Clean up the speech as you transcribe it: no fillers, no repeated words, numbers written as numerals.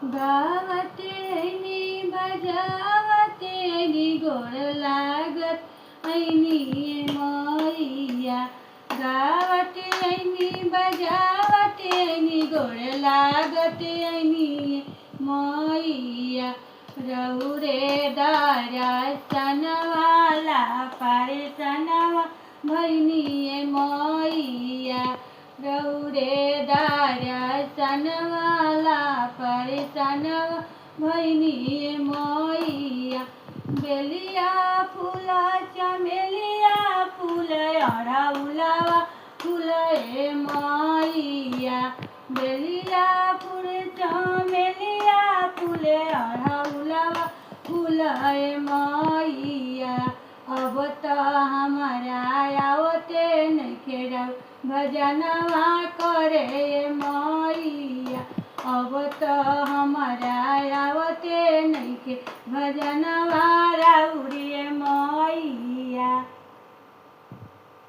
गावतेनी बजावतेनी गोड लागत ऐनी मैया गावतेनी बजावतेनी गोड लागत ऐनी मैया रौरे दारा सनवाला पारे सनवा भैनी मैया रौरे दारा सनवाला पारे सनवा भैनी मैया बेलिया फूला चमेलिया फूल अढ़ाउलावा फूल मैया बेलिया फूल चमेलिया फूल अढ़ाउलावा फूल मैया अब तो हमारा आवते नइखे भजनवा करे मैया अब तो हमारा आवते नइखे भजनवा राउरी मैया।